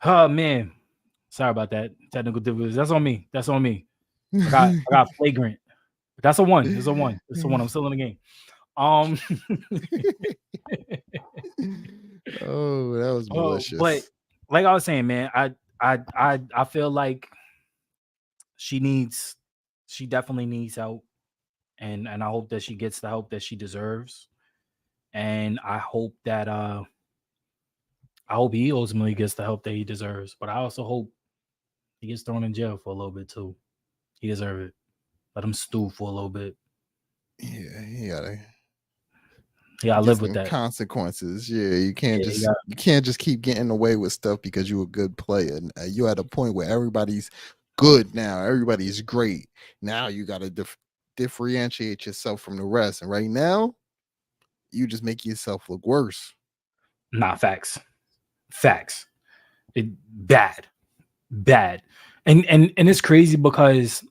Oh man, sorry about that. Technical difficulties. That's on me. That's on me. I got flagrant. That's a one. It's a one. It's a one. I'm still in the game. Um, Oh, that was but malicious. like I was saying, man, I feel like she needs, she definitely needs help, and I hope that she gets the help that she deserves, and I hope he ultimately gets the help that he deserves, but I also hope he gets thrown in jail for a little bit too. He deserves it. Let him stew for a little bit. Yeah, he gotta Yeah, I get live with some that. consequences. Yeah, you can't Yeah, he just got you can't just keep getting away with stuff because you're a good player. You at a point where everybody's good now. Everybody's great. Now you got to differentiate yourself from the rest. And right now, you just make yourself look worse. nah facts. Facts. It bad. Bad. And it's crazy because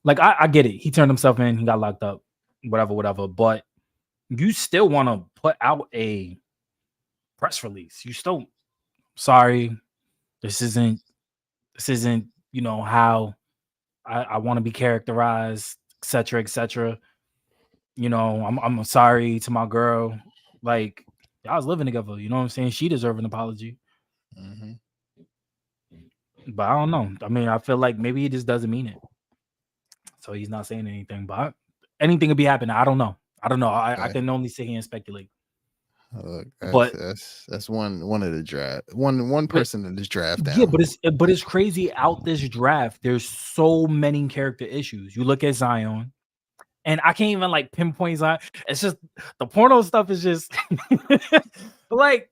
like I get it. He turned himself in, he got locked up, whatever, whatever. But you still want to put out a press release. You still sorry, this isn't how I want to be characterized, etc. etc. I'm sorry to my girl. Like y'all was living together, you know what I'm saying? She deserves an apology. Hmm. But I don't know. I mean, I feel like maybe he just doesn't mean it. So he's not saying anything. But anything could be happening. I don't know. I don't know. I Okay. can only sit here and speculate. Look, But that's one of the draft. One but person in this draft yeah, down. but it's crazy out this draft. There's so many character issues. You look at Zion, and I can't even like pinpoint Zion. It's just the porno stuff is just like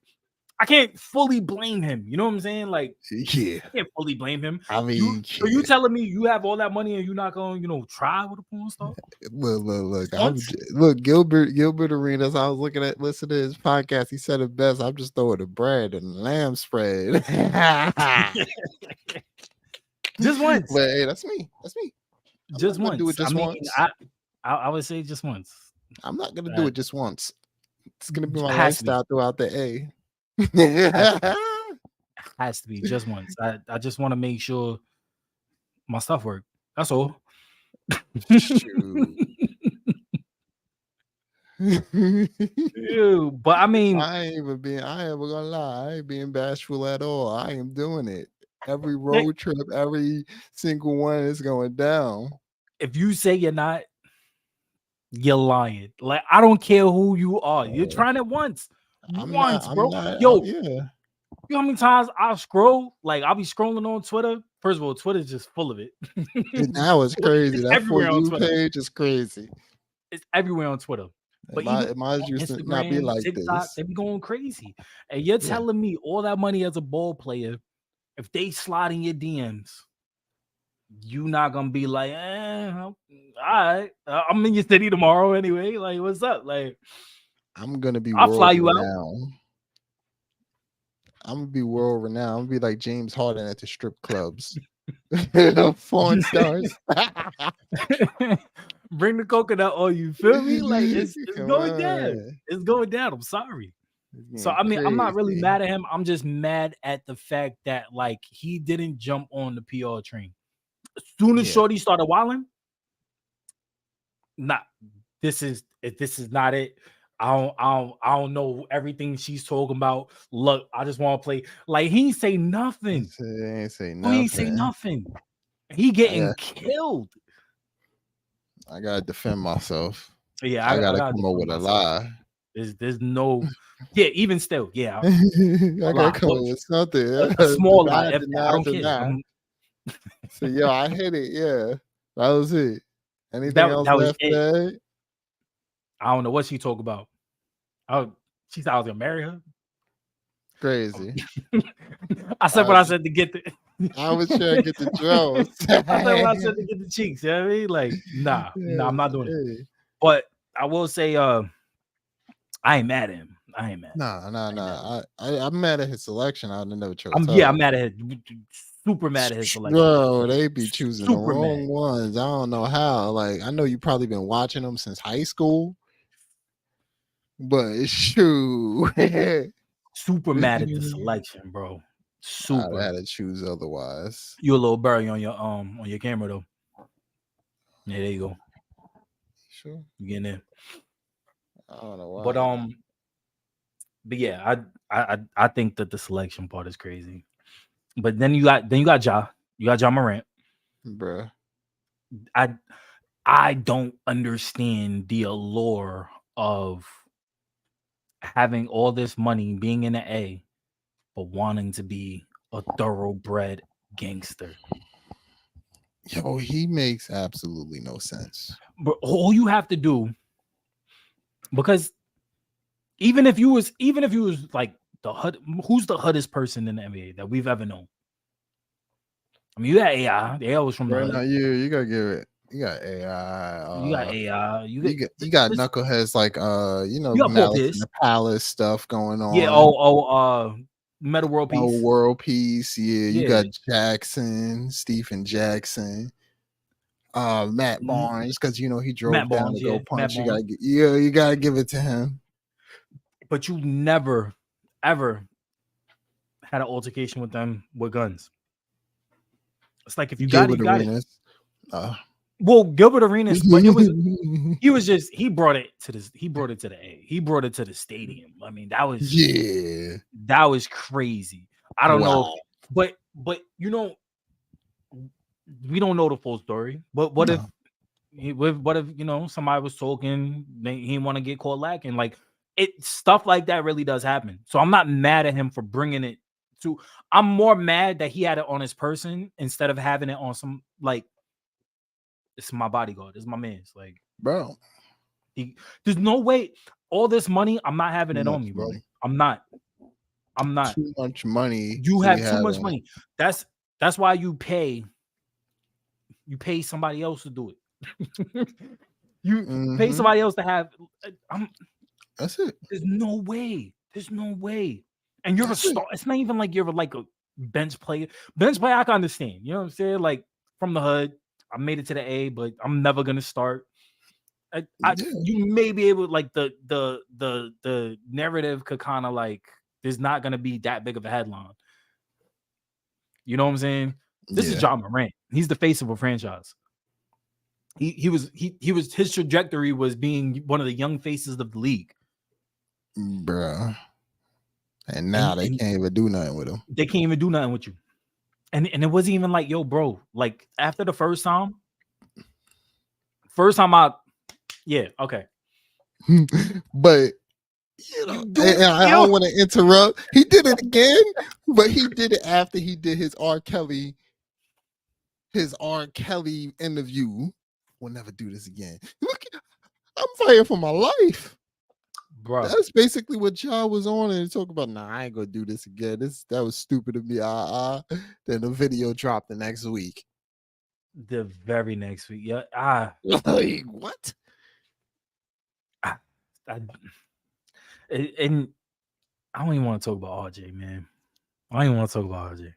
I can't fully blame him. You know what I'm saying? Like Yeah. I can't fully blame him. I mean, You yeah. telling me you have all that money and you're not gonna try with a porn star Look. once? Look. Gilbert Arenas. I was listening to his podcast. He said it best. I'm just throwing the bread and lamb spread. Just once. But hey, that's me. That's me. I'm Just not gonna do it once. I just mean, once. I would say just once. I'm not gonna do That it just once. It's gonna be my has to be. lifestyle throughout the A. Has to be. Has to be just once. I just want to make sure my stuff work. That's all. Shoot. Ew, but I mean, I ain't even gonna lie. I ain't being bashful at all. I am doing it. Every like, road trip, every single one is going down. if you say you're not, you're lying. Like I don't care who you are. You're Uh, trying it once. I'm not. Once, I'm bro. not. Yo, Yeah. you know how many times I scroll? Like I'll be scrolling on Twitter. First of all, Twitter's just full of it. And now it's crazy. It's That For everywhere on You Twitter. page is crazy. It's everywhere on Twitter. But even It on used to not be Instagram, like TikTok, this. they be going crazy. And you're Yeah. telling me all that money as a ball player, if they slide in your DMs, you not gonna be like, all right, I'm in your city tomorrow anyway. Like, what's up? Like, I'm gonna be I'll fly world you out. renowned. I'm gonna be world renowned. I'm gonna be like James Harden at the strip clubs. Foreign stars. Bring the coconut on you. Feel me? Like it's Come going down. on. It's going down. I'm sorry. It's So getting I mean, I'm not really crazy. mad at him. I'm just mad at the fact that like he didn't jump on the PR train. As soon as Yeah. Shorty started wilding, nah, this is not it. I don't know everything she's talking about. Look, I just want to play. Like he ain't say nothing. I ain't say He ain't say nothing. nothing. He I getting got killed. I gotta defend myself. Yeah, I I gotta gotta come up defend with a myself. lie. There's no, yeah, even still, yeah, I a gotta lie. come up with something. A small lie, Deny, if that. I deny, don't care. deny. So yo, I hit it. Yeah, that was it. Anything else That was left it. today? I don't know what she talk about. Oh, she said I was gonna marry her. Crazy. I said I what I was, said to get the. I was trying to get the drones. I said what I said to get the cheeks. You know what I mean? Like, nah, I'm Yes, not doing it. hey. But I will say, I ain't mad at him. I ain't mad at him. Nah, nah, I ain't mad at him. nah. I'm mad at his selection. I don't know what you'll tell I'm you. mad at him. Super mad at his selection. Bro, they be choosing the Super mad. wrong ones. I don't know how. Like, I know you probably been watching them since high school, but it's true. Super mad at the selection, bro. I Super. had to choose otherwise. You a little blurry on your camera though. Yeah, there you go. Sure. You getting there. I don't know But why. but yeah, I think that the selection part is crazy. But then you got Ja Morant. Bruh. I I don't understand the allure of having all this money, being in the A, but wanting to be a thoroughbred gangster. Yo, he makes absolutely no sense. But all you have to do, because even if you was like the HUD, who's the HUDest person in the NBA that we've ever known? I mean, you got AI. AI was from the Right now, HUD. you gotta give it. You got AI. You got AI. You got This, knuckleheads like you got Paul Malice in Pierce. the Palace stuff going Yeah. on. Meta World Oh, Peace. World Peace. Yeah, you Yeah. got Jackson, Stephen Jackson, Matt M- Barnes, because he drove Matt down to Barnes. go Yeah. Matt punch. Barnes. You gotta give it to him. But you never, ever had an altercation with them with guns. It's like if you got it, Gilbert you got it. Arenas. Uh, Well, Gilbert Arenas, but yeah, he was just he brought it to this. He brought it to the A. He brought it to the stadium. I mean, that was crazy. I don't know if, wow. but we don't know the full story. But what if No, what if somebody was talking, he didn't want to get caught lacking? Like stuff like that really does happen. So I'm not mad at him for bringing it to. I'm more mad that he had it on his person instead of having it on some like it's my bodyguard, it's my man's like. bro. There's no way. All this money, I'm not having Too it on much me, bro. money. I'm not. I'm not. Too much money You to be have too much having. money. That's why you pay. You pay somebody else to do it. You pay Mm-hmm. somebody else to have. I'm. That's it. There's no way. There's no way. And you're a That's it. star. It's not even like you're like a bench player. Bench player, I can understand. You know what I'm saying? Like from the hood, I made it to the A, but I'm never gonna start. Yeah. You may be able like the narrative could kind of like there's not gonna be that big of a headline. You know what I'm saying? This is Yeah. John Morant. He's the face of a franchise. He was his trajectory was being one of the young faces of the league. Bruh. And now And they and can't even do nothing with him. they can't even do nothing with you. And it wasn't even like, yo, bro, like after the first time yeah, okay. But You and do, I don't want to interrupt. He did it again, but he did it after he did his R. Kelly interview. We'll never do this again. Look, I'm fighting for my life. bro. That's basically what y'all was on and talk about. Nah, I ain't gonna do this again. That was stupid of me. Then the video dropped the next week. The very next week. Yeah. Like, what? I, and I don't even want to talk about RJ, man. I don't even want to talk about RJ.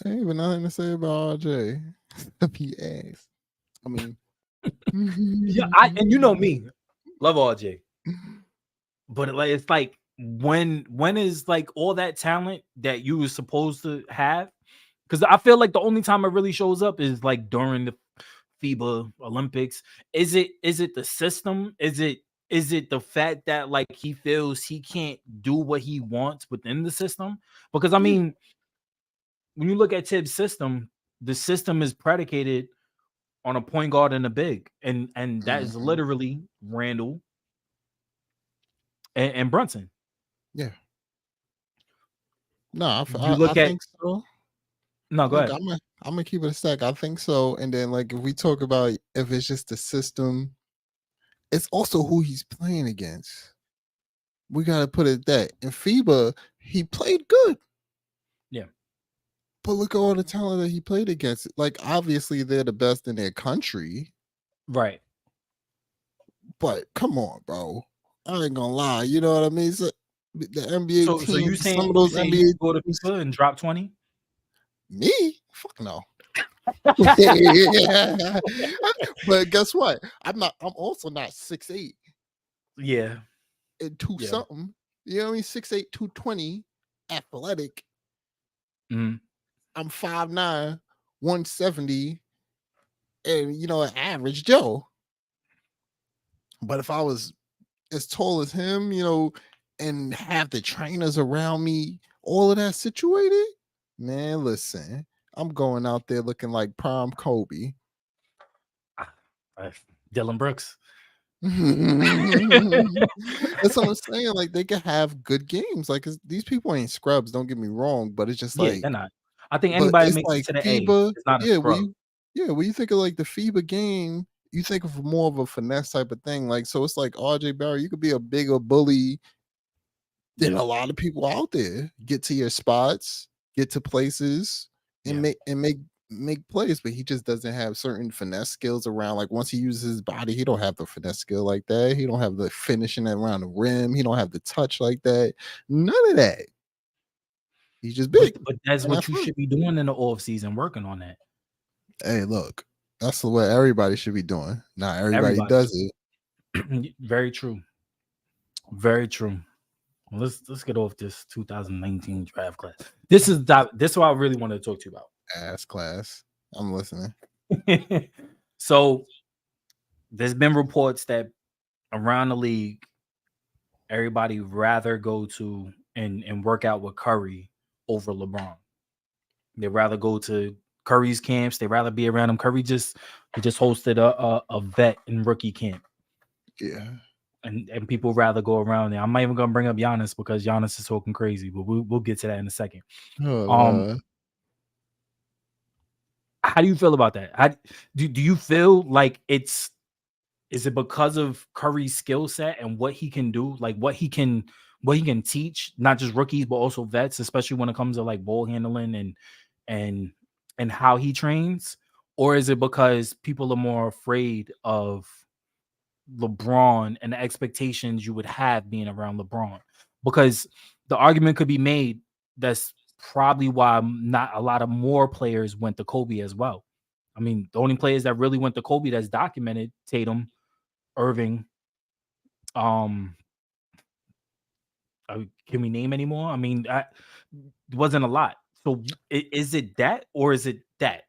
There ain't even nothing to say about RJ. If he asked. I mean, Yeah, and you know me, love RJ, but like it's like when is like all that talent that you was supposed to have? Because I feel like the only time it really shows up is like during the FIBA Olympics. Is it the system? Is it the fact that like he feels he can't do what he wants within the system? Because I yeah. mean, when you look at Tibbs' system, the system is predicated on a point guard and a big, and that is Mhm. literally Randall and Brunson. Yeah. No, You I look at think so. no, go Look, ahead. I'm gonna keep it a stack. I think so. And then like if we talk about if it's just the system, it's also who he's playing against. We gotta put it that in FIBA, he played good. Yeah, But look at all the talent that he played against. Like obviously they're the best in their country, right. but come on, bro. I ain't gonna lie. You know what I mean? So, the NBA So team, you some saying of you those saying you NBA go to teams, FIFA and drop 20? me? Fuck no. But guess what? I'm also not 6'8" Yeah, and two yeah. something. You know what I mean? 6'8", 220, athletic. Mhm. I'm 5'9", 170, and an average Joe. But if I was as tall as him, and have the trainers around me, all of that situated, man, listen, I'm going out there looking like prime Kobe. Ah, uh, Dylan Brooks. That's what I'm saying. Like they can have good games. Like 'cause these people ain't scrubs. Don't get me wrong, but it's just Yeah, they're like, not. I think but anybody that it's makes it like to the A FIBA. is not a Yeah, scrub. when you think of like the FIBA game, you think of more of a finesse type of thing. Like so, it's like RJ Barry. You could be a bigger bully than a lot of people out there. Get to your spots, get to places, and Yeah. make plays, but he just doesn't have certain finesse skills around. Like once he uses his body, he don't have the finesse skill like that. He don't have the finishing around the rim. He don't have the touch like that. None of that. He's just But big but that's and what you athletic. should be doing in the off season, working on that. Hey, look, that's the way everybody should be doing. Not everybody Everybody does it. should. Very true. Very true. Well, let's get off this 2019 draft class. This is what I really wanted to talk to you Ass class. I'm listening. about. So there's been reports that around the league, everybody rather go to and work out with Curry over LeBron. They rather go to Curry's camps. They rather be around him. He just hosted a vet and rookie camp, Yeah. and people rather go around there. I'm not even gonna bring up Giannis because Giannis is talking crazy, but we'll get to that in a second. Oh Um, Lord. how do you feel about that? Do you feel like is it because of Curry's skill set and what he can do, like what he can teach, not just rookies but also vets, especially when it comes to like ball handling and and how he trains, or is it because people are more afraid of LeBron and the expectations you would have being around LeBron? Because the argument could be made that's probably why not a lot of more players went to Kobe as well. I mean, the only players that really went to Kobe that's documented: Tatum, Irving. Um, can we name any more? I mean, it wasn't a lot. So is it that or is it that?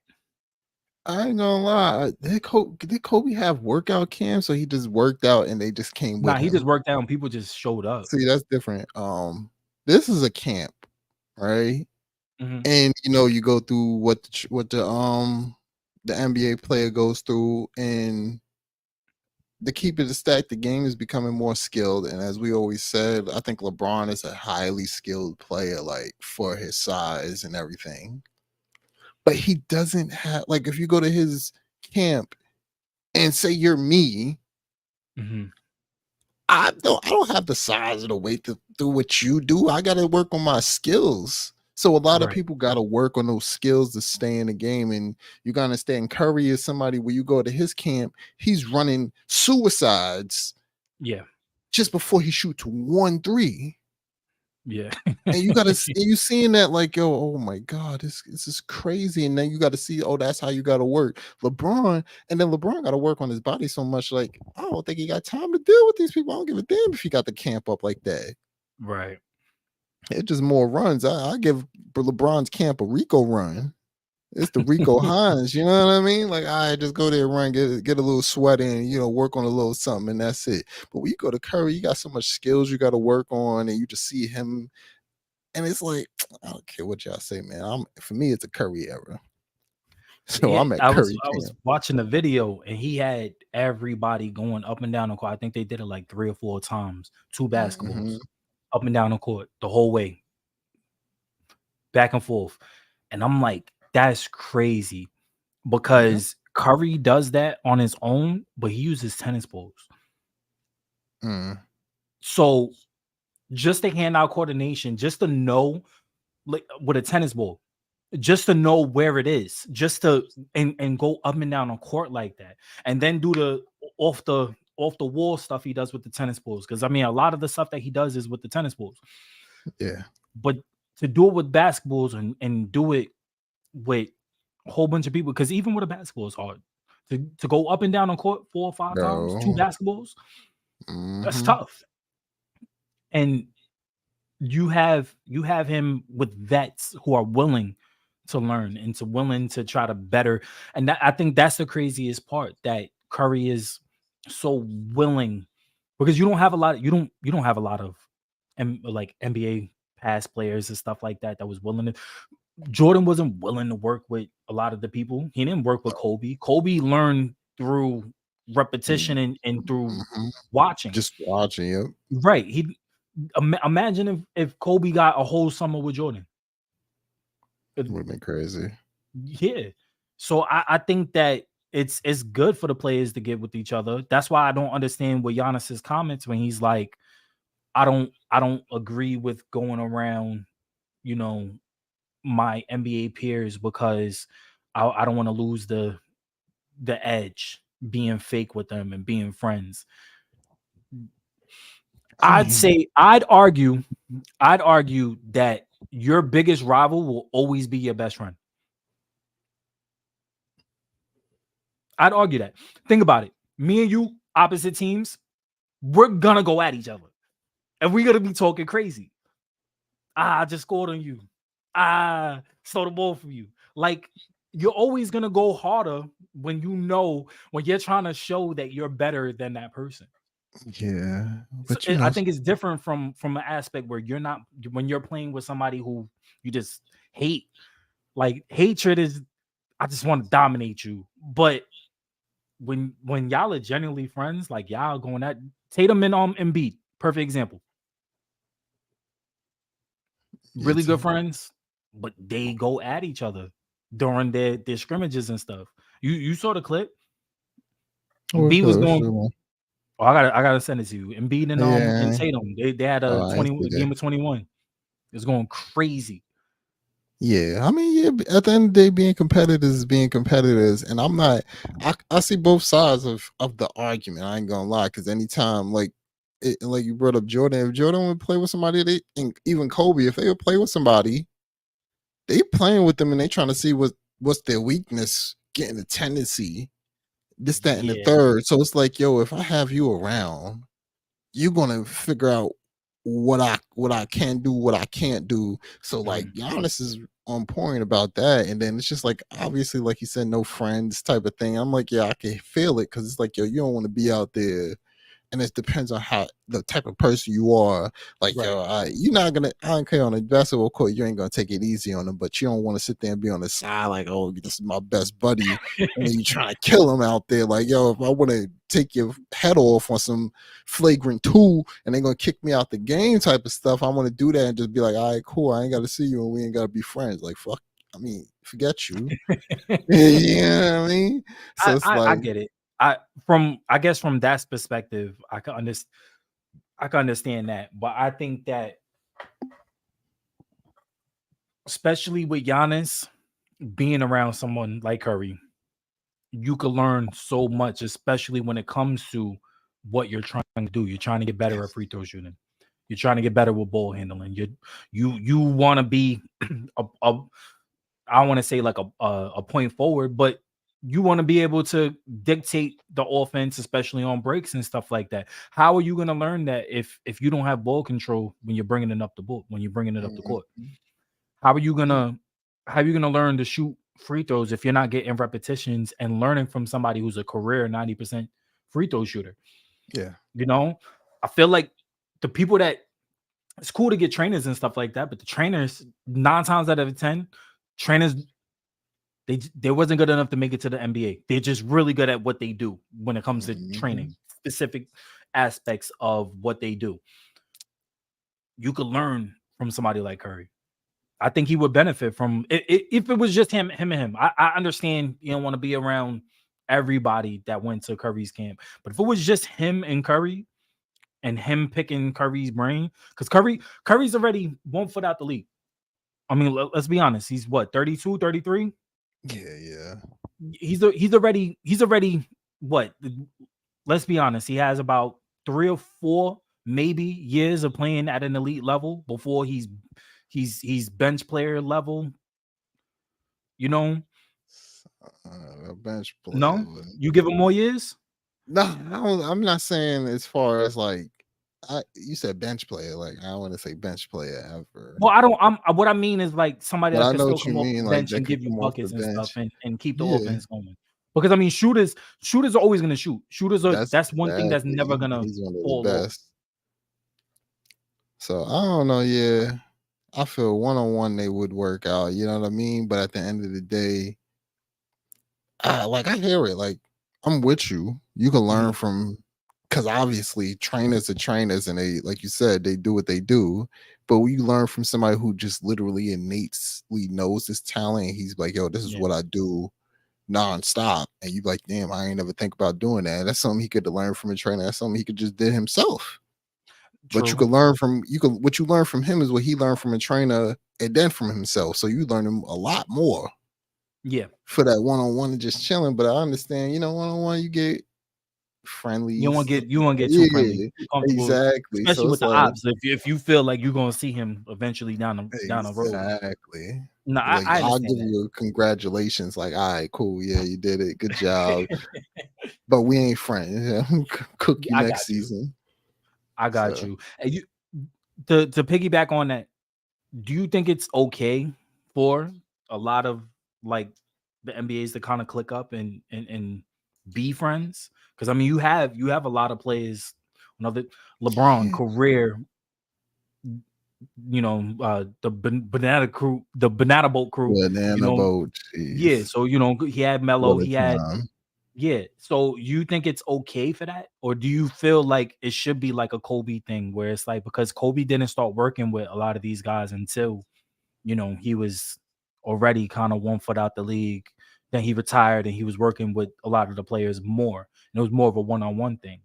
I ain't gonna lie. Did Kobe have workout camps, or he just worked out and they just came with Nah, he just him? worked out and people just showed up. See, that's different. This is a camp, right? Mhm. And you go through what the NBA player goes through, and to keep it a stack, the game is becoming more skilled. And as we always said, I think LeBron is a highly skilled player, like for his size and everything. But he doesn't have, like, if you go to his camp and say you're me, Mhm. I don't have the size or the weight to do what you do. I gotta work on my skills. So a lot of Right. people gotta work on those skills to stay in the game. And you gotta understand Curry is somebody where you go to his camp, he's running suicides Yeah. just before he shoots 1 3. Yeah. And you seeing that like, yo, oh my God, this is crazy. And then you got to see, oh, that's how you got to work. LeBron got to work on his body so much. Like, I don't think he got time to deal with these people. I don't give a damn if he got the camp up like that. Right. It's just more runs. I give LeBron's camp a Rico run. It's the Rico Hines, you know what I mean? Like, I just go there, run, get a little sweat in, work on a little something, and that's it. But when you go to Curry, you got so much skills you got to work on, and you just see him. And it's like, I don't care what y'all say, man. For me, it's a Curry era. So Yeah, I'm at I was Curry I was camp. watching the video and he had everybody going up and down the court. I think they did it like 3 or 4 times, 2 basketballs Mhm. up and down the court the whole way, back and forth. And I'm like, that's crazy Yeah. because Curry does that on his own, but he uses tennis balls. Mm. So just to hand out coordination, just to know, like with a tennis ball, just to know where it is, just to and go up and down on court like that, and then do the off the wall stuff he does with the tennis balls. Because I mean, a lot of the stuff that he does is with the tennis balls, Yeah. but to do it with basketballs and do it with a whole bunch of people, because even with a basketball is hard to go up and down on court 4 or 5 times, two Bro. basketballs, that's Mhm. tough. And you have him with vets who are willing to learn and to willing to try to better. And I think that's the craziest part, that Curry is so willing, because you don't have a lot of like NBA past players and stuff like that was willing to. Jordan wasn't willing to work with a lot of the people. He didn't work with Kobe. Kobe learned through repetition and through Mm-hmm. watching. Just watching you. Right. Imagine if Kobe got a whole summer with Jordan. Would have been crazy. Yeah. So I think that it's good for the players to get with each other. That's why I don't understand what Giannis's comments when he's like, I don't agree with going around, you know, my NBA peers, because I don't want to lose the edge being fake with them and being friends. I mean, I'd argue that your biggest rival will always be your best friend. I'd argue that. Think about it. Me and you, opposite teams, we're gonna go at each other. And we're gonna be talking crazy. I just scored on you. Stole the ball from you. Like, you're always gonna go harder when you're trying to show that you're better than that person. yeah, So but you I know, think it's different from an aspect where you're not, when you're playing with somebody who you just hate. Like, hatred is, I just want to dominate you. But when y'all are genuinely friends, like y'all going at Tatum and Embiid, perfect example. Really it's good friends, but they go at each other during their scrimmages and stuff. You saw the clip. Embiid was going. Oh, I gotta send it to you. Embiid and yeah. Tatum. They had Oh, a I see a that. game of 21. It was going crazy. Yeah, I mean, yeah. At the end of the day, being competitors is being competitors, and I'm not. I see both sides of the argument. I ain't gonna lie, because anytime like you brought up Jordan, if Jordan would play with somebody, and even Kobe, if they would play with somebody, they playing with them and they trying to see what's their weakness, getting a tendency, this, that, and the Yeah. third. So it's like, yo, if I have you around, you're gonna figure out what I can do, what I can't do. So like Mhm. Giannis is on point about that. And then it's just like, obviously, like you said, no friends type of thing. I'm like, yeah, I can feel it, because it's like, yo, you don't want to be out there, and it depends on how the type of person you are. Like, Right. yo, you're not gonna. I don't care, on the basketball court, you ain't gonna take it easy on them, but you don't want to sit there and be on the side like, oh, this is my best buddy, and then you trying to kill him out there. Like, yo, if I want to take your head off on some flagrant two, and they're gonna kick me out the game type of stuff, I want to do that and just be like, all right, cool, I ain't got to see you, and we ain't got to be friends. Like, fuck. I mean, forget you. You know what I mean? So it's I like, get it. I guess from that perspective, I can understand that. But I think that, especially with Giannis being around someone like Curry, you could learn so much, especially when it comes to what you're trying to do. You're trying to get better at yes. free throw shooting. You're trying to get better with ball handling. You want to be a I want to say like a point forward, but you want to be able to dictate the offense, especially on breaks and stuff like that. How are you going to learn that if you don't have ball control when you're bringing it up the ball, when you're bringing it up the court? Mhm. How are you gonna how are you gonna learn to shoot free throws if you're not getting repetitions and learning from somebody who's a career 90% free throw shooter? Yeah. You know, I feel like the people that, it's cool to get trainers and stuff like that, but the trainers, 9 times out of 10, trainers, they wasn't good enough to make it to the NBA. They're just really good at what they do when it comes to Mhm. training, specific aspects of what they do. You could learn from somebody like Curry. I think he would benefit from if it was just him and him. I understand you don't want to be around everybody that went to Curry's camp, but if it was just him and Curry and him picking Curry's brain, because Curry's already 1 foot out the league. I mean, let's be honest. He's what, 32, 33? Yeah, yeah. He's already what? Let's be honest. He has about 3 or 4 maybe years of playing at an elite level before he's bench player level. You know, A bench player. no, you give him more years. No, I'm not saying as far as like. You said bench player. Like I don't want to say bench player ever, Well, I don't. What I mean is like somebody but that I could know still what you come off the mean. Like bench that and could give you come off the buckets and stuff bench. and keep the Yeah, offense going. Because I mean, shooters are always going to shoot. Shooters are that's that's one thing that's never exactly. going to He's one of the fall off. best. So I don't know. Yeah, I feel one on one they would work out. You know what I mean? But at the end of the day, like I hear it. Like I'm with you. You can learn Mhm. from because obviously trainers are trainers, and they, like you said, they do what they do. But when you learn from somebody who just literally innately knows his talent, and he's like, "Yo, this is Yeah, what I do nonstop," and you like, "Damn, I ain't ever think about doing that." That's something he could learn from a trainer. That's something he could just did himself. But you true. could learn from what you learn from him is what he learned from a trainer and then from himself. So you learn him a lot more Yeah, for that one on one and just chilling. But I understand, one on one you get friendlies. you want to get too friendly, Yeah, too comfortable, exactly. So especially with it's the like ops. If you feel like you're going to see him eventually down the road. exactly. No, Like I I'll understand give you a congratulations. Like, all right, cool, yeah, you did it, good job. But we ain't friends. Cook Yeah, you I next got you. season. I got So you. And you to piggyback on that, do you think it's okay for a lot of like the NBAs to kind of click up and be friends? Because I mean, you have a lot of players. Another LeBron yeah, career, the banana boat crew. You banana know, boat. yeah. Jeez, So he had what Melo, a he had time. yeah. So you think it's okay for that, or do you feel like it should be like a Kobe thing where it's like because Kobe didn't start working with a lot of these guys until he was already kind of 1 foot out the league. Then he retired and he was working with a lot of the players more. And it was more of a one-on-one thing.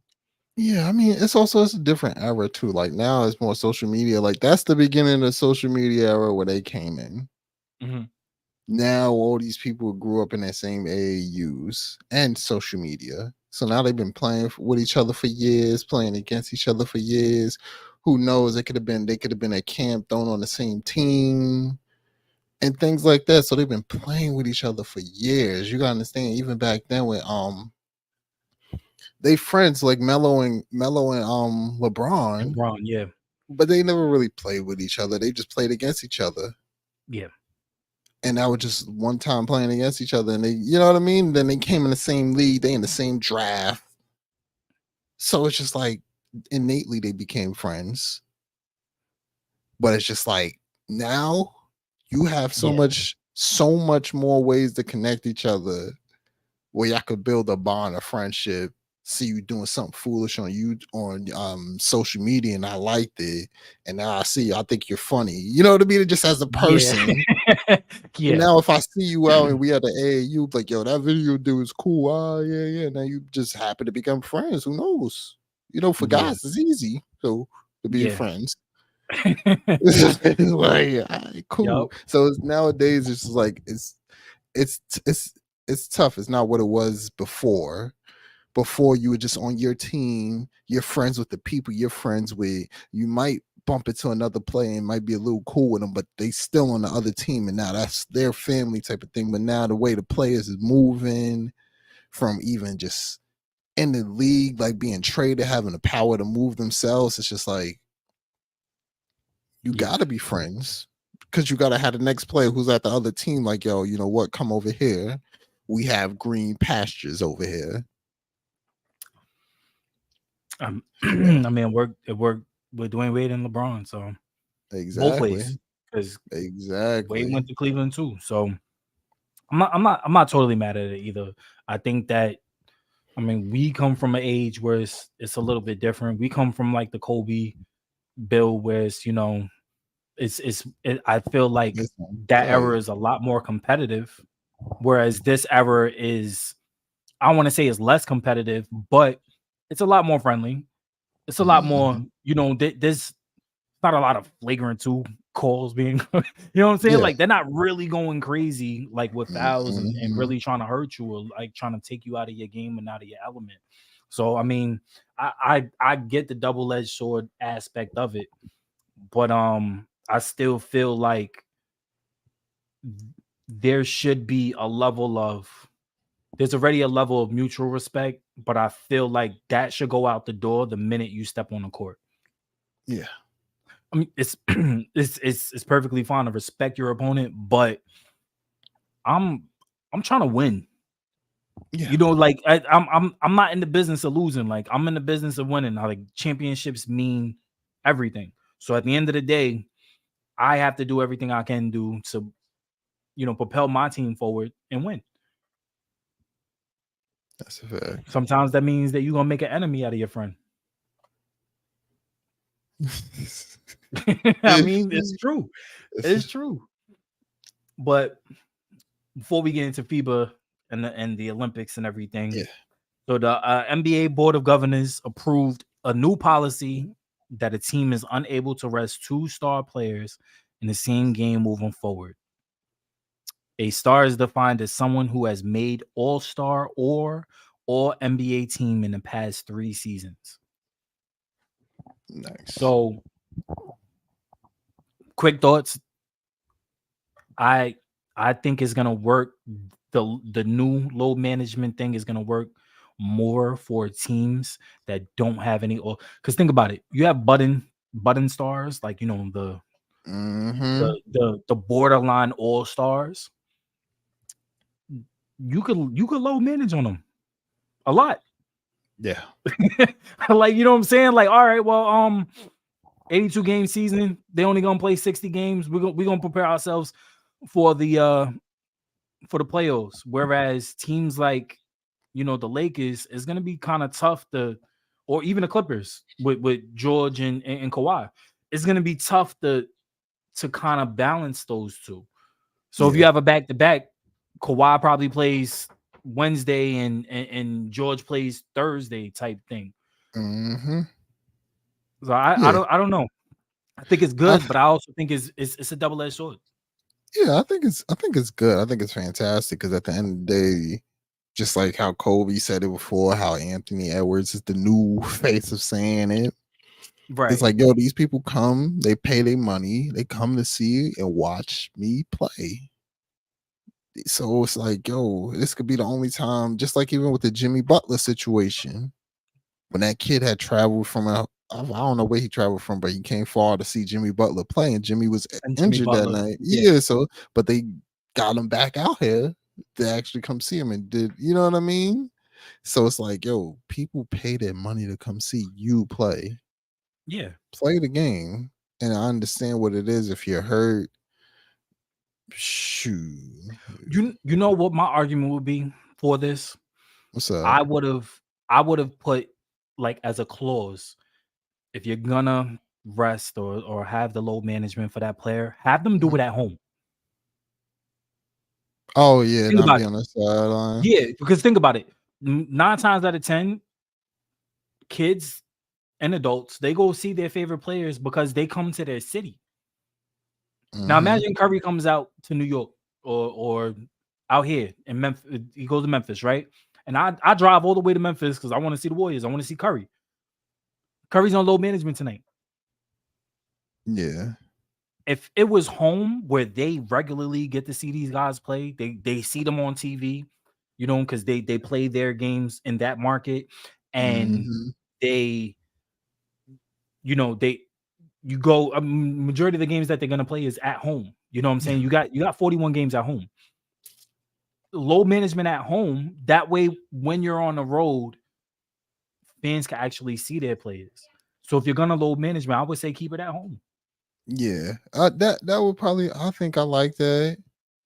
Yeah, I mean, it's a different era too. Like now, it's more social media. Like that's the beginning of the social media era where they came in. Mhm. Now all these people grew up in that same AAUs and social media. So now they've been playing with each other for years, playing against each other for years. Who knows? They could have been at camp, thrown on the same team, and things like that. So they've been playing with each other for years. You gotta understand, even back then when they friends like Melo and LeBron, LeBron, yeah. but they never really played with each other. They just played against each other. Yeah. And that was just one time playing against each other. And they, you know what I mean? Then they came in the same league, they in the same draft. So it's just like innately they became friends. But it's just like now you have Yeah. so much more ways to connect each other where y'all could build a bond, a friendship. See you doing something foolish on social media, and I liked it, and now I see you, I think you're funny. You know what I mean? Just as a Yeah. person. And Yeah. now if I see you out and we at the AAU, like, yo, that video dude is cool. Ah, yeah, yeah. Now you just happen to become friends. Who knows? For Yeah. guys, it's easy. So to be Yeah. friends. It's like, all right, cool. Yup. So nowadays it's just like it's it's it's tough. It's not what it was before. Before you were just on your team, you're friends with the people you're friends with. You might bump into another player and might be a little cool with them, but they still on the other team, and now that's their family type of thing. But now the way the players is moving from even just in the league, like being traded, having the power to move themselves, it's just like you Yeah. gotta be friends because you gotta have the next player who's at the other team, like, yo, you know what, come over here. We have green pastures over here. So I mean, it worked with Dwayne Wade and LeBron. So both exactly. ways. Because Wade Exactly. went to Cleveland too. So I'm not totally mad at it either. I think that I mean we come from an age where it's a little bit different. We come from like the Kobe Bill, where I feel like Listen, that tight. era is a lot more competitive, whereas this era is I want to say is less competitive, but it's a lot more friendly. It's a lot more, Mhm. there's not a lot of flagrant two calls being, you know what I'm saying? Yeah. Like they're not really going crazy like with fouls and Mhm. really trying to hurt you or like trying to take you out of your game and out of your element. So I mean, I get the double-edged sword aspect of it, but I still feel like there should be a level of there's already a level of mutual respect, but I feel like that should go out the door the minute you step on the court. Yeah. I mean, it's it's perfectly fine to respect your opponent, but I'm I'm trying to win. Yeah. You know, like I'm not in the business of losing. Like I'm in the business of winning. Like championships mean everything. So at the end of the day, I have to do everything I can do to, propel my team forward and win. That's a fact. Sometimes that means that you're gonna make an enemy out of your friend. I mean, it's true. It's true. But before we get into FIBA and the Olympics and everything, Yeah. so the NBA Board of Governors approved a new policy that a team is unable to rest two star players in the same game moving forward. A star is defined as someone who has made All-Star or All NBA team in the past 3 seasons. Nice. So, quick thoughts. I think it's gonna work. The new load management thing is gonna work more for teams that don't have any. Because think about it, you have button stars, like the Mm-hmm. the borderline all stars. You could load manage on them a lot. Yeah. Like, you know what I'm saying? Like, all right, well, 82 game season, they only gonna play 60 games. We're gonna prepare ourselves for the playoffs. Whereas teams like the Lakers is gonna be kind of tough or even the Clippers with George and Kawhi. It's gonna be tough to kind of balance those two. So if you Yeah. have a back to back, Kawhi probably plays Wednesday and George plays Thursday type thing. Mm-hmm. So I Yeah. don't know. I think it's I good, but I also think it's a double edged sword. yeah, I think it's good. I think it's fantastic because at the end of the day, just like how Kobe said it before, how Anthony Edwards is the new face of saying it. It's Right. like, yo, these people come, they pay their money, they come to see and watch me play. So it's like, yo, this could be the only time, just like even with the Jimmy Butler situation, when that kid had traveled from I don't know where he traveled from, but he came far to see Jimmy Butler play, and Jimmy was And Jimmy injured that Butler. night. Yeah. Yeah, so but they got him back out here to actually come see him and did you know what I mean? So it's like, yo, people pay their money to come see you play. Yeah. Play the game. And I understand what it is if you're hurt. Shoot. You know what my argument would be for this? What's up? I would have put, like, as a clause, if you're gonna rest or have the load management for that player, have them do Mhm. it at home. Oh yeah, Think not about be it. on the sideline. Yeah, because think about it. 9 times out of 10, kids and adults, they go see their favorite players because they come to their city. Now Mm-hmm. imagine Curry comes out to New York or out here in Memphis. He goes to Memphis, right? And I drive all the way to Memphis because I want to see the Warriors. I want to see Curry. Curry's on load management tonight. Yeah. If it was home where they regularly get to see these guys play, they see them on TV, because they play their games in that market, and Mm-hmm. they, they you go majority of the games that they're gonna play is at home. You know what I'm Yeah. saying? You got 41 games at home. Load management at home. That way, when you're on the road, fans can actually see their players. So if you're gonna load management, I would say keep it at home. Yeah. That would probably I think I like that.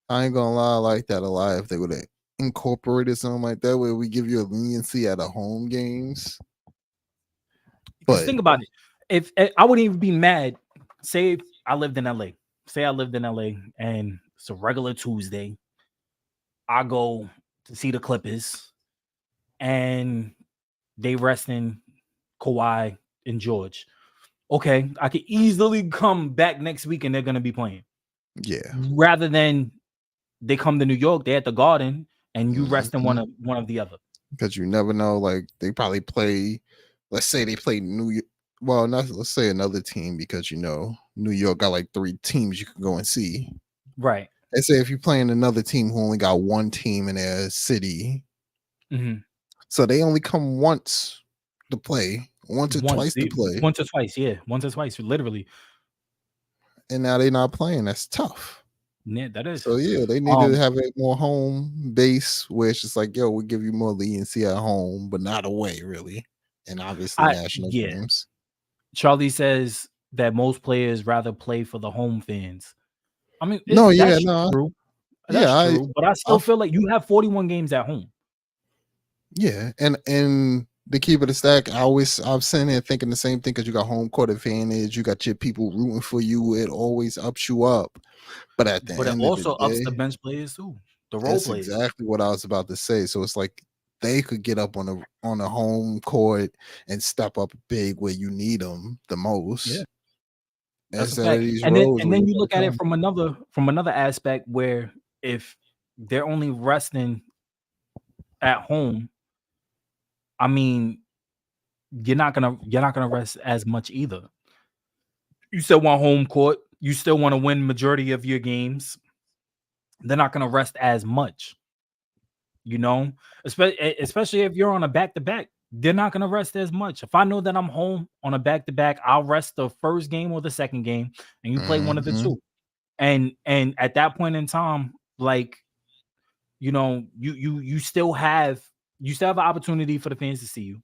I ain't gonna lie, I like that a lot if they would have incorporated something like that where we give you a leniency at the home games. Because But think about it. If I wouldn't even be mad, say if I lived in LA. Say I lived in LA and it's a regular Tuesday. I go to see the Clippers and they resting Kawhi and George. Okay, I could easily come back next week and they're gonna be playing. yeah. Rather than they come to New York, they at the Garden, and you resting Mm-hmm. one of the other. Because you never know. Like they probably play. Let's say they play New York. Well, not let's say another team because New York got like 3 teams you can go and see. Right. Let's say if you're playing another team who only got one team in their city, Mhm. so they only come once to play once or twice to play, once or twice, yeah, once or twice, literally. and now they're not playing. That's tough. Yeah, that is. So yeah, they need to have a more home base where it's just like, yo, we'll give you more leniency at home, but not away, really. And obviously national Yeah. games. Charlie says that most players rather play for the home fans. I mean, No, yeah, that's no, true. That's yeah, true. But I still feel like you have 41 games at home. yeah, and to keep it a stack, I'm sitting here thinking the same thing because you got home court advantage, you got your people rooting for you, it always ups you up. But at the But it end of the also ups day, the bench players too, the role that's players. exactly what I was about to say. So it's like they could get up on a home court and step up big where you need them the most. Yeah, that's a Instead of fact. these And then roads and where then you you gotta look at it come. from another aspect where if they're only resting at home, I mean, you're not gonna rest as much either. You still want home court. You still want to win majority of your games. They're not gonna rest as much, you know, especially if you're on a back to back. They're not gonna rest as much. If I know that I'm home on a back to back, I'll rest the first game or the second game, and you play one of the Mhm. two. And at that point in time, like, you know, you still have an opportunity for the fans to see you.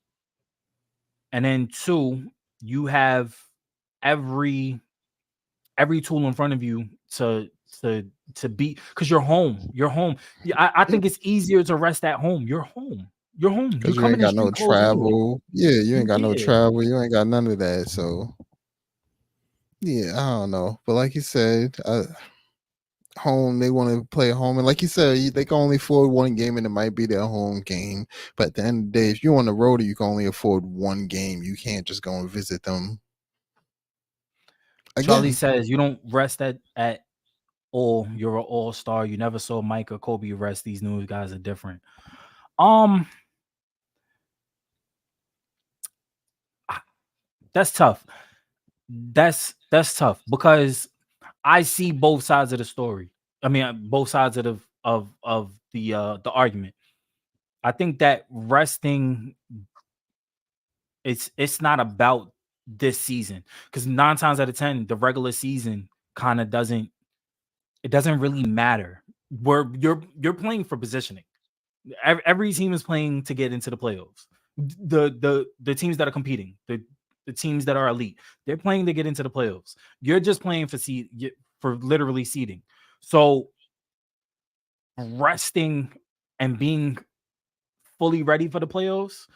And then two, you have every tool in front of you to beat, because you're home. You're home. Yeah, I think it's easier to rest at home. You're home. You're home. You Because you come ain't in the got no street clothes anyway. travel. Yeah, you ain't got no Yeah. travel. You ain't got none of that. So yeah, I don't know. But like you said, home, they want to play at home. And like you said, they can only afford one game and it might be their home game. But at the end of the day, if you're on the road, you can only afford one game. You can't just go and visit them Charlie again. says you don't rest at all. You're an all-star. You never saw Mike or Kobe rest. These new guys are different. Um, that's tough. That's tough because I see both sides of the story. I mean, both sides of the argument. I think that resting, it's not about this season, because 9 times out of 10 the regular season kind of doesn't really matter. Where you're playing for positioning. Every team is playing to get into the playoffs. The teams that are competing, the teams that are elite, they're playing to get into the playoffs. You're just playing for literally seeding. So resting and being fully ready for the playoffs,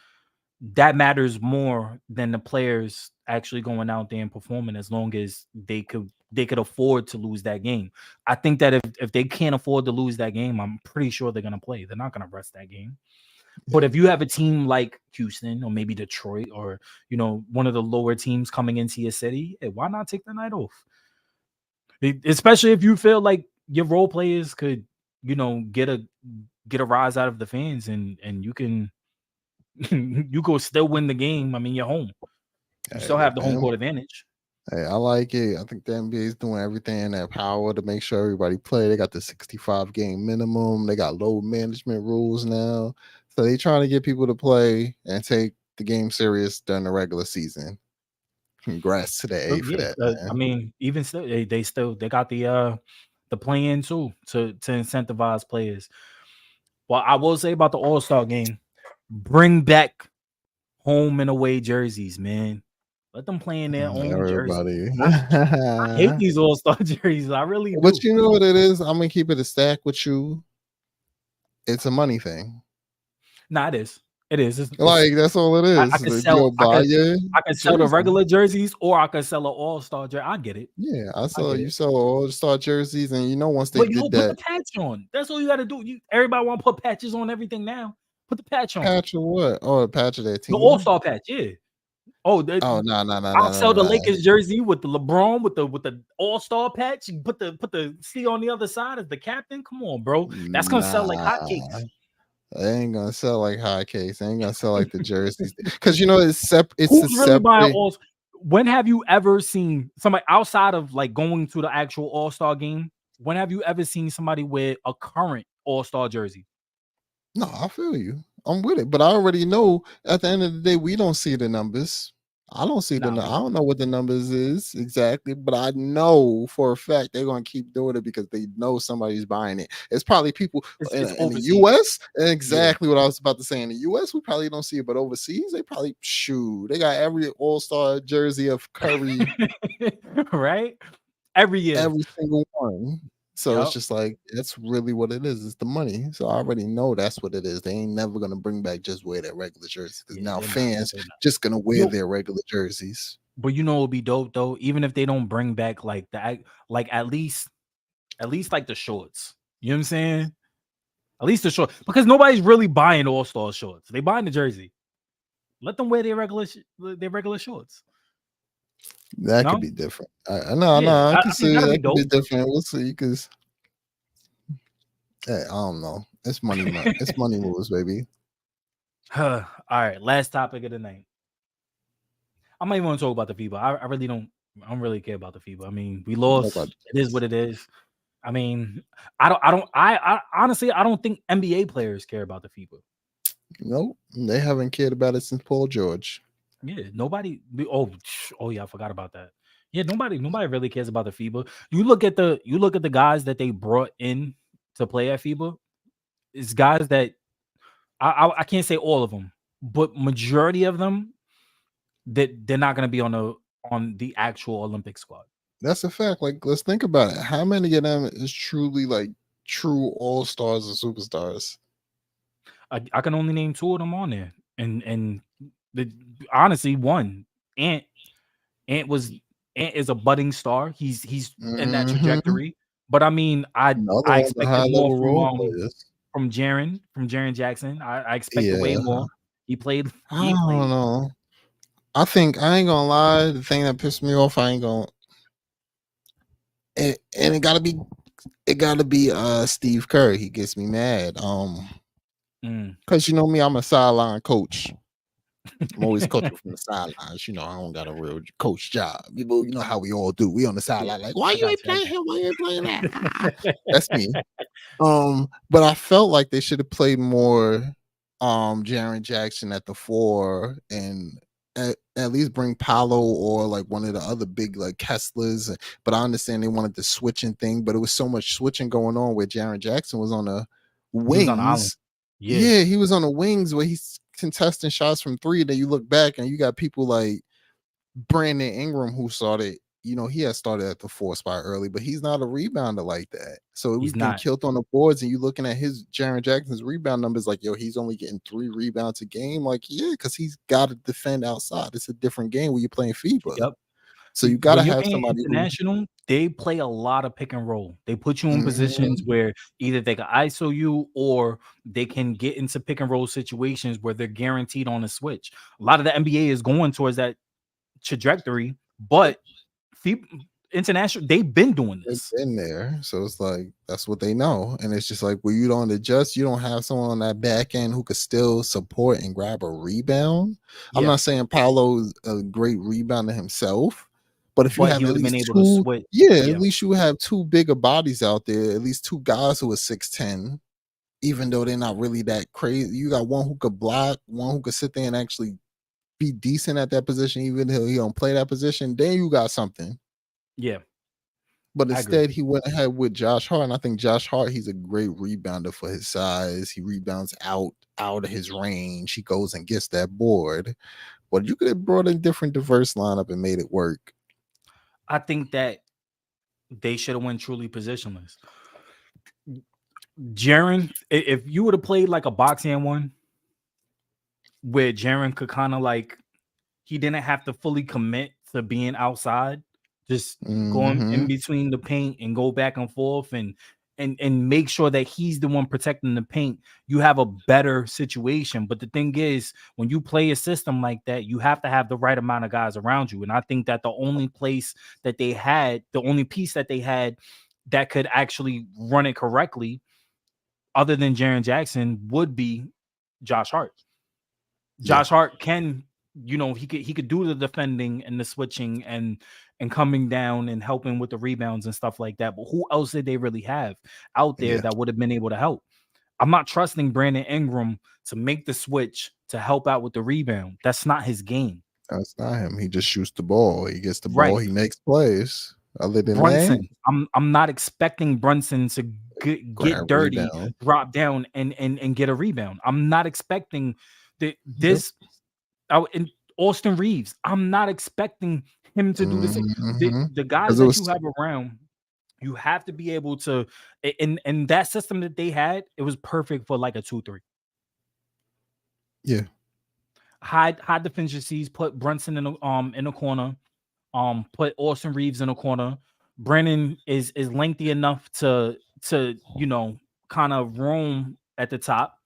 that matters more than the players actually going out there and performing, as long as they could afford to lose that game. I think that if they can't afford to lose that game, I'm pretty sure they're gonna play. They're not gonna rest that game. But if you have a team like Houston or maybe Detroit, or one of the lower teams coming into your city, why not take the night off? Especially if you feel like your role players could, get a rise out of the fans, and you can you go still win the game. I mean, you're home. You Hey, still have the home man. court advantage. Hey, I like it. I think the NBA is doing everything in their power to make sure everybody play. They got the 65 game minimum. They got load management rules now. So they trying to get people to play and take the game serious during the regular season. Congrats to the So A for yeah, that, I man. mean, even still, they got the play in too to incentivize players. Well, I will say about the All-Star game, bring back home and away jerseys, man. Let them play in their own jerseys. Everybody. I hate these All-Star jerseys. I really But do. you know what it is? I'm gonna keep it a stack with you. It's a money thing. Nah, it is. It is. It's Like that's all it I is. could Like, sell you'll buy your I could sell the jersey. regular jerseys, or I could sell an All-Star jersey. I get it. Yeah, I I saw get you it. sell all star jerseys, and once they But yo, did put the that patch on. That's all you got to do. Everybody want to put patches on everything now. Put the patch on. patch or what? Oh, a patch of their The All team. Star patch, yeah. Oh, Oh no no no I'll no sell no the no. Lakers jersey with the LeBron with the All Star patch. You put the C on the other side as the captain. Come on, bro. That's gonna sell like Nah, hotcakes. they ain't gonna sell like hotcakes. They ain't gonna sell like the jerseys because it's a Who's really buying separate. all? When have you ever seen somebody outside of like going to the actual All Star game? When have you ever seen somebody with a current All Star jersey? No, I feel you. I'm with it, but I already know at the end of the day we don't see the numbers. I don't see the. Nah, I don't know what the numbers is exactly, but I know for a fact they're gonna keep doing it because they know somebody's buying it. It's probably people it's in the overseas. U.S. Yeah. Exactly what I was about to say. In the U.S., we probably don't see it, but overseas, they probably shoot. They got every All Star jersey of Curry, Right? Every year. every single one. So it's Yep. just like that's really what it is. It's the money. So I already know that's what it is. They ain't never gonna bring back just wear their regular jerseys because Yeah, now they're not. fans They're not. just gonna wear Yo, their regular jerseys. but you know it would be dope though, even if they don't bring back like like at least like the shorts. You know what I'm saying? At least the short because nobody's really buying all-star shorts. They buying the jersey. Let them wear their regular shorts. That could No? be different. No, Yeah. no, I I can think see that'll be that could be dope. different. We'll see because I don't know. It's money, it's money moves, baby. All right, last topic of the night. I might want to talk about the FIBA. I really don't. I don't really care about the FIBA. I mean, we Talk about lost. It is what it is. I mean, I honestly, I don't think NBA players care about the FIBA. nope. They haven't cared about it since Paul George. Yeah, nobody. Oh yeah, I forgot about that. Yeah, nobody really cares about the FIBA. You look at the guys that they brought in to play at FIBA. It's guys that I can't say all of them, but majority of them that they're not going to be on the actual Olympic squad. That's a fact. Like, let's think about it. How many of them is truly like true all stars and superstars? I can only name two of them on there, and the honestly one Ant Ant was Ant is a budding star. He's in that Hmm. trajectory, but I mean Another I one, the expected high more level from role players. Jaren Jackson. I expected way Yeah, more. He played. I He don't played. know. I think I ain't gonna lie. The thing that pissed me off, I ain't gonna. And it gotta be Steve Kerr. He gets me mad. Mm. Because you know me, I'm a sideline coach. I'm always coaching from the sidelines. You know, I don't got a real coach job. You know how we all do. We on the Yeah, sideline, like, why I you got ain't you. I playing him? Why you ain't playing that? got That's me. But I felt like they should have played more Jaren Jackson at the four and at least bring Paolo or like one of the other big like Kesslers. But I understand they wanted the switching thing, but it was so much switching going on where Jaren Jackson was on the He was on the island. wings. Yeah, Yeah, he was on the wings where he's contesting shots from three. Then you look back and you got people like Brandon Ingram, who started, he had started at the four spot early, but he's not a rebounder like that. So he's we've been not. killed on the boards, and you looking at his Jaren Jackson's rebound numbers, like, yo, he's only getting 3 rebounds a game. Like, yeah, because he's got to defend outside. It's a different game when you're playing FIBA. Yep. So you got to When you're have playing somebody who, international, they play a lot of pick and roll. They put you in positions Mhm, where either they can ISO you or they can get into pick and roll situations where they're guaranteed on a switch. A lot of the NBA is going towards that trajectory, but FIBA, international, they've been doing they've this. been there. So it's like that's what they know. And it's just like when you don't adjust, you don't have someone on that back end who could still support and grab a rebound. I'm Yeah, not saying Paolo's a great rebounder himself, but if you but he have at would have been least able to two, switch. yeah, at Yeah, least you have two bigger bodies out there, at least two guys who are 6'10, even though they're not really that crazy. You got one who could block, one who could sit there and actually be decent at that position, even though he don't play that position. Then you got something. yeah, But I agree. instead, he went ahead with Josh Hart, and I think Josh Hart, he's a great rebounder for his size. He rebounds out of his range. He goes and gets that board. But you could have brought a different, diverse lineup and made it work. I think that they should have went truly positionless. Jaren, if you would have played like a boxing one where Jaren could kind of like he didn't have to fully commit to being outside, just going in Hmm. between the paint and go back and forth and make sure that he's the one protecting the paint, you have a better situation. But the thing is, when you play a system like that, you have to have the right amount of guys around you. And I think that the only place that they had, the only piece that they had that could actually run it correctly, other than Jaren Jackson, would be Josh Hart. Yeah, Josh Hart can, he could do the defending and the switching and coming down and helping with the rebounds and stuff like that. But who else did they really have out there yeah. that would have been able to help? I'm not trusting Brandon Ingram to make the switch to help out with the rebound. That's not his game. That's not him. He just shoots the ball. He gets the ball. Right. He makes plays. Other than that, Brunson. I'm not expecting Brunson to get grab dirty, rebound. drop down, and get a rebound. I'm not expecting Yep. this. And Austin Reeves. I'm not expecting him to do the same. The guys Because it that you was have around, you have to be able to. In that system that they had, it was perfect for like a 2-3. yeah. Hide deficiencies. Put Brunson in the corner. Put Austin Reeves in the corner. Brennan is lengthy enough to kind of roam at the top.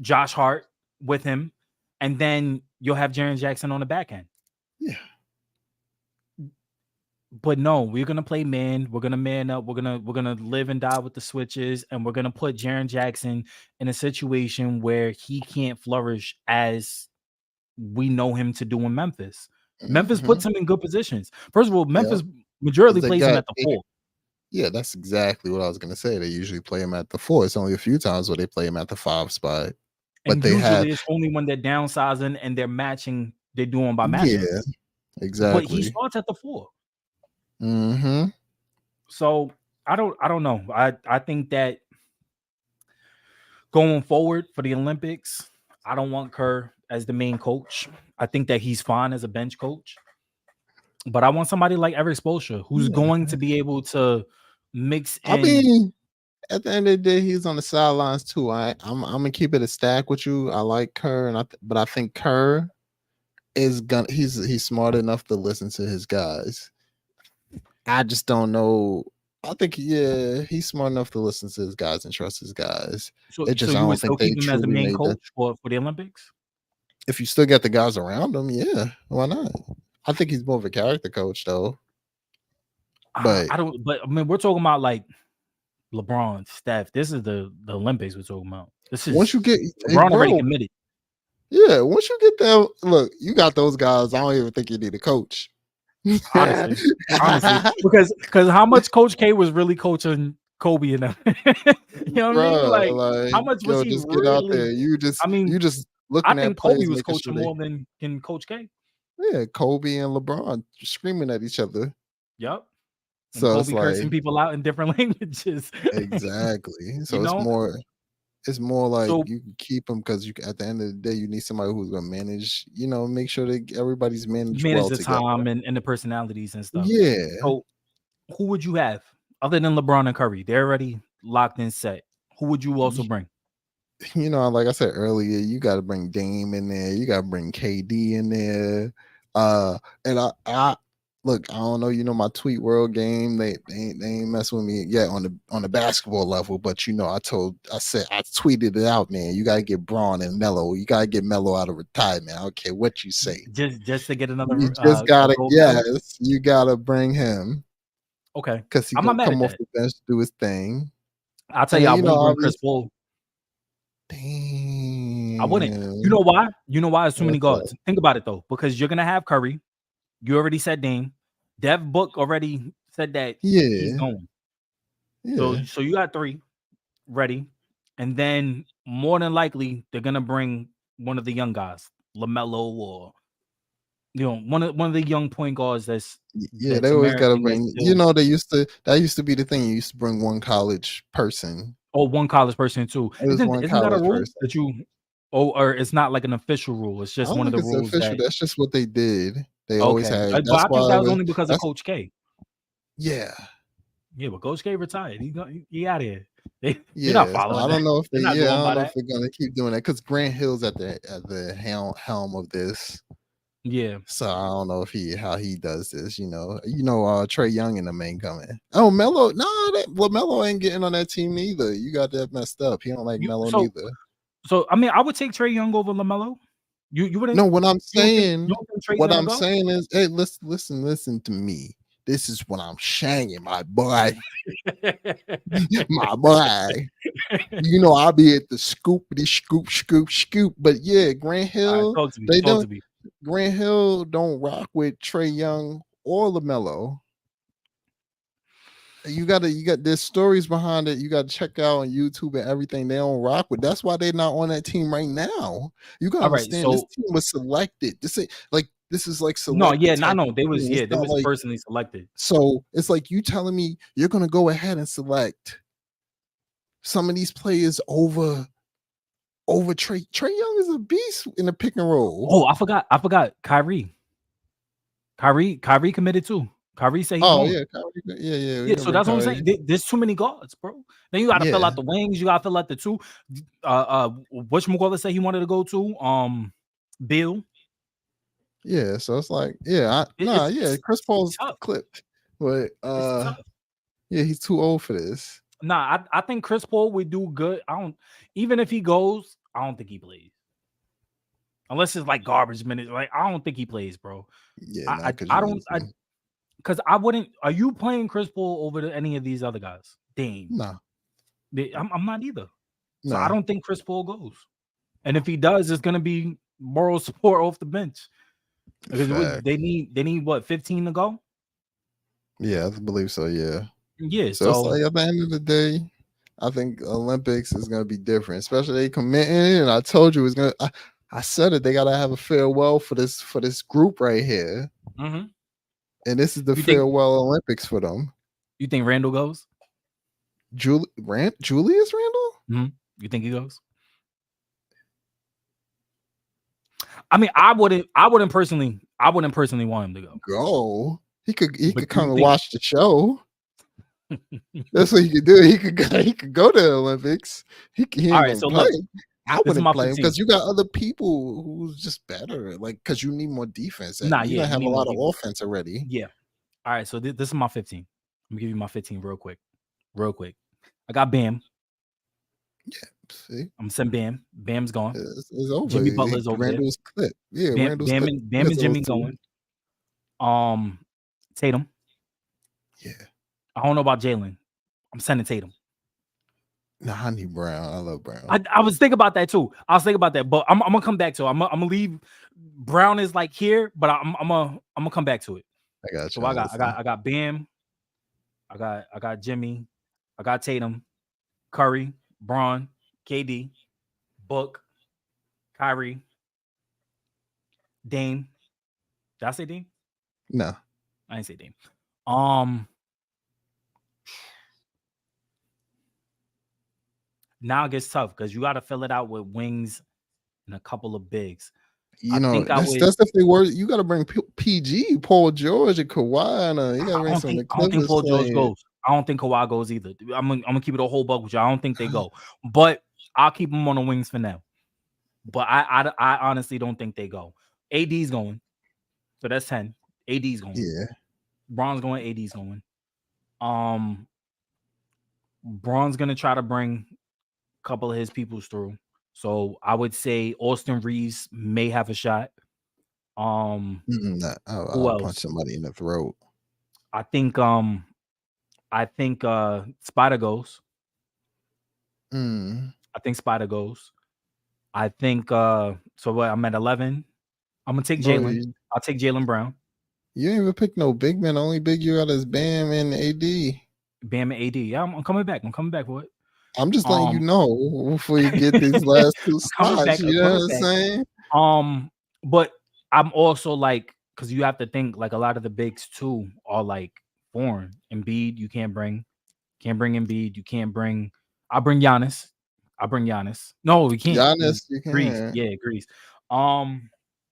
Josh Hart with him, and then you'll have Jaren Jackson on the back end. Yeah. But no, we're gonna play man. We're gonna man up. We're gonna live and die with the switches, and we're gonna put Jaren Jackson in a situation where he can't flourish as we know him to do in Memphis. Memphis Mm-hmm. puts him in good positions. First of all, Yep. Memphis 'Cause majority they plays him got at the 4. yeah, that's exactly what I was gonna say. They usually play him at the 4. It's only a few times where they play him at the 5 spot. But And they have usually it's only when they're downsizing and they're matching, they're doing by yeah, matchups. But he exactly. starts at the 4. Mm-hmm. So I don't know. I think that going forward for the Olympics, I don't want Kerr as the main coach. I think that he's fine as a bench coach. But I want somebody like Eric Spoelstra who's Yeah. going to be able to mix I in. mean, at the end of the day, he's on the sidelines too. I'm gonna keep it a stack with you. I like Kerr, but I think Kerr is gonna he's smart enough to listen to his guys. I just don't know. I think he's smart enough to listen to his guys and trust his guys. So It so just I you don't would still think they keep him as the truly main made that. coach for the Olympics? If you still got the guys around him, yeah, why not? I think he's more of a character coach though. But I don't. But I mean, we're talking about like LeBron, Steph. This is the Olympics we're talking about. This once is you get, hey, LeBron already bro, committed. yeah, once you get there, look, you got those guys. I don't even think you need a coach. Honestly, because how much Coach K was really coaching Kobe and them? You know what I mean? Bro, Like how like, much was yo, he just get out there. really? You I mean, just I looking at think Kobe plays, was making sure coaching they more than Coach K. yeah, Kobe and LeBron screaming at each other. Yep. And So it's Kobe cursing like people out in different languages. exactly. You So know? it's more like So you can keep them because you at the end of the day you need somebody who's gonna manage, make sure that everybody's managed manage well the together. time and the personalities and stuff. Yeah. So who would you have other than LeBron and Curry? They're already locked in set. Who would you also bring? Like I said earlier, you got to bring Dame in there. You got to bring KD in there. And I look, I don't know. My Tweet World game. They ain't messing with me yet on the basketball level. But I said I tweeted it out, man. You got to get Braun and Melo. You got to get Melo out of retirement. I don't care what you say. Just to get You another just a gotta, gold medal. yes, you gotta bring him Okay, because he I'm not gonna mad at come off that. the bench, do his thing, I'll tell and you, then I wouldn't bring Chris obviously, Paul. I wouldn't. You know damn, why? You know why? It's too many what's up? guards. Think about it though, because you're gonna have Curry. You already said Dame. Dev Book already said that he's Yeah, going. yeah. So you got 3 ready, and then more than likely they're gonna bring one of the young guys, LaMelo, or one of the young point guards Yeah, they that's always gotta American that's bring. still That used to be the thing. You used to bring one college person. one college person too. It was one Isn't that a college rule person. that you or it's not like an official rule? It's I just don't one of think the it's rules official. that That's just what they did. They always okay. had. But That's I think why that it was was. only because of That's Coach K. yeah, Yeah, but Coach K retired. He out of here. They're not yeah. So I following that. don't know if They're they. not Yeah, I going don't by know if that. they're gonna keep doing that because Grant Hill's at the helm of this. Yeah. So I don't know how he does this. Trey Young and the main coming. Oh, Melo, Melo ain't getting on that team neither. You got that messed up. He don't like You Melo so neither. so I mean I would take Trey Young over LaMelo. You wouldn't No, what I'm you saying, don't think Trey's gonna go? is, hey, listen to me. This is what I'm saying, my boy, my boy. I'll be at the scoopity scoop. But yeah, Grant All right, Hill, talk to me. they Talk don't. to me. Grant Hill don't rock with Trey Young or LaMelo. you got there's stories behind it. You got to check out on YouTube and everything. They don't rock with. That's why they're not on that team right now. You got to All right, understand this so team was selected. This is like no, selected yeah, no, type no, of team. It's they not was like personally selected. so. It's like you telling me you're gonna go ahead and select some of these players over Trey. Trey Young is a beast in the pick and roll. Oh, I forgot Kyrie. Kyrie committed too. Kyrie said he Oh going. yeah, Kyrie, yeah. We Yeah, can so bring that's what I'm saying. Kyrie. There's too many guards, bro. Then you got to fill Yeah, out the wings. You got to fill out the two. Whatchamacallit said he wanted to go to? Bill. yeah. So it's like, yeah, Chris It's Paul's tough. clipped, but It's tough. yeah, he's too old for this. Nah, I think Chris Paul would do good. Even if he goes, I don't think he plays. Unless it's like garbage minutes. Like, I don't think he plays, bro. Yeah, I not I, because I you don't need I to. because I wouldn't. Are you playing Chris Paul over any of these other guys? Dame. Nah, I'm not either. So I nah. don't think Chris Paul goes. And if he does, it's gonna be moral support off the bench. Because Fact. they need what, 15 to go? Yeah, I believe so. Yeah. Yeah, So it's so like at the end of the day, I think Olympics is gonna be different, especially they committing. And I told you it's gonna. I said it. They gotta have a farewell for this group right here, mhm. and this is the you think farewell Olympics for them. you think Randall goes? Julius Randle. You think he goes? I mean, I wouldn't personally want him to go. Go. He could But do come you and think watch the show. That's what he could do. He could go to the Olympics. He all ain't right, gonna so play. look, I this is wouldn't my play him 15. because you got other people who's just better. Like because you need more defense, and Nah, you yeah, don't you have a need more lot of defense. offense already. Yeah. All right, so this is my 15. Let me give you my 15 real quick. Real quick. I got Bam. See, I'm sending Bam. Bam's gone. it's over. Jimmy Butler's over there. Randall's clip. Yeah, Randall's clip. Bam It's and those Jimmy two. going. Tatum. Yeah. I don't know about Jalen. I'm sending Tatum. Nah, I need Brown. I love Brown. I was thinking about that too. I was thinking about that, but I'm gonna come back to it. I'm gonna leave. Brown is like here, but I'm gonna come back to it. I got So you. I got Bam. I got Jimmy. I got Tatum, Curry, Braun, KD, Book, Kyrie, Dame. Did I say Dame? No. I didn't say Dame. Now it gets tough because you got to fill it out with wings and a couple of bigs. You know, that's if they were. You got to bring PG, Paul George, and Kawhi. And, you got to bring some of the I don't think Clippers Paul George playing. goes. I don't think Kawhi goes either. I'm gonna keep it a whole buck with you. I don't think they go, but I'll keep them on the wings for now. But I honestly don't think they go. AD's going, so that's 10. AD's going. Yeah. Braun's going. AD's going. Braun's gonna try to bring a couple of his peoples through. So I would say Austin Reeves may have a shot. Nah, Who I'll punch else? somebody in the throat. I think Spider goes. I think Spider goes. I think so what, I'm at 11. I'm gonna take Jalen. I'll take Jalen Brown. You ain't even pick no big man. The only big you got is Bam and AD. Bam and AD. Yeah, I'm coming back. I'm coming back for it. I'm just letting you know before you get these last two spots. You know what I'm saying? But I'm also like, because you have to think like a lot of the bigs too are like foreign. Embiid, you can't bring Embiid. You can't bring. I'll bring Giannis. No, we can't. Giannis, you Greece. can. Yeah, Greece.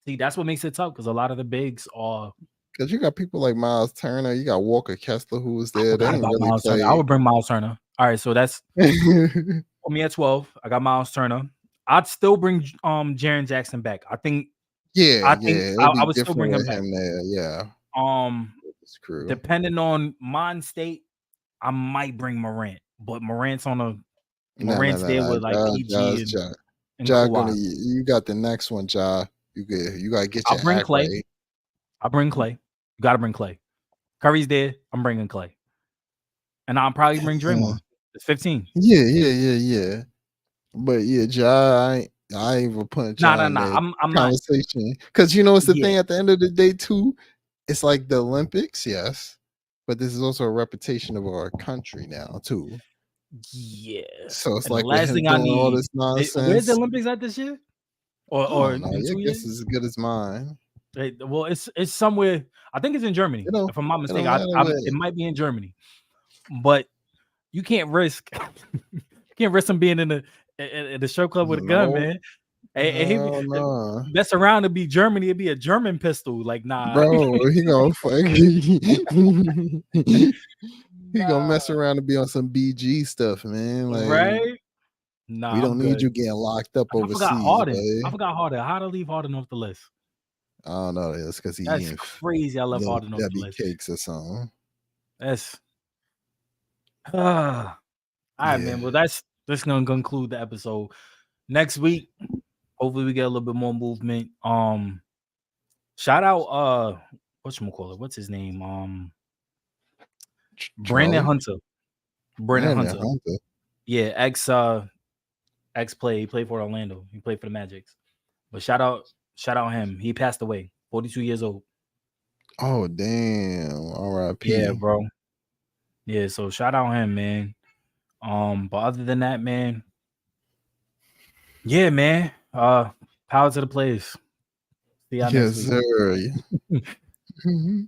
See, that's what makes it tough because a lot of the bigs are. Because you got people like Miles Turner, you got Walker Kessler who was there. They I didn't really play. I would bring Miles Turner. All right, so that's for me at 12. I got Miles Turner. I'd still bring Jaren Jackson back. I think I would still bring him back. There. Yeah. Depending on mind state, I might bring Morant, but Morant's there with like PG and Kawhi. You got the next one, Ja. You gotta get your bring act Clay. right. I'll bring Clay. You gotta bring Clay. Curry's there. I'm bringing Clay, and I'll probably bring Draymond. It's 15. Yeah. But yeah, Ja, I ain't even putting Ja in the conversation because you know it's the thing. At the end of the day, too, it's like the Olympics. Yes, but this is also a reputation of our country now too. Yeah. So it's And the like with last him thing I doing all need, this where's the nonsense. Olympics at this year? I Or don't know. in Your 2 years? guess is as good as mine. Well, it's somewhere. I think it's in Germany, if I'm not It don't mistaken. matter It where. might be in Germany, but you can't risk him being in the show club with a gun, No, man. And hell no. mess around to be Germany, it'd be a German pistol. Like, nah. Bro, he gonna fuck. He gonna mess Nah. around and be on some BG stuff, man. Like Right? Nah, we I'm don't need good. you getting locked up I forgot overseas, Harden. I buddy. forgot Harden. How to leave Harden off the list? I don't know. It's because he That's eating crazy. I left Harden off the Debbie list. cakes or something. That's all right, man. Well, that's gonna conclude the episode. Next week, hopefully we get a little bit more movement. Shout out whatchamacallit, what's his name? Brandon Charlie? Hunter. Brandon Hunter. Yeah, ex play. He played for Orlando. He played for the Magics. But shout out him. He passed away. 42 years old. Oh damn. R.I.P. Yeah, bro. Yeah, so shout out him, man. But other than that, man. Yeah, man. Power to the players. See y'all next week. Yes, sir.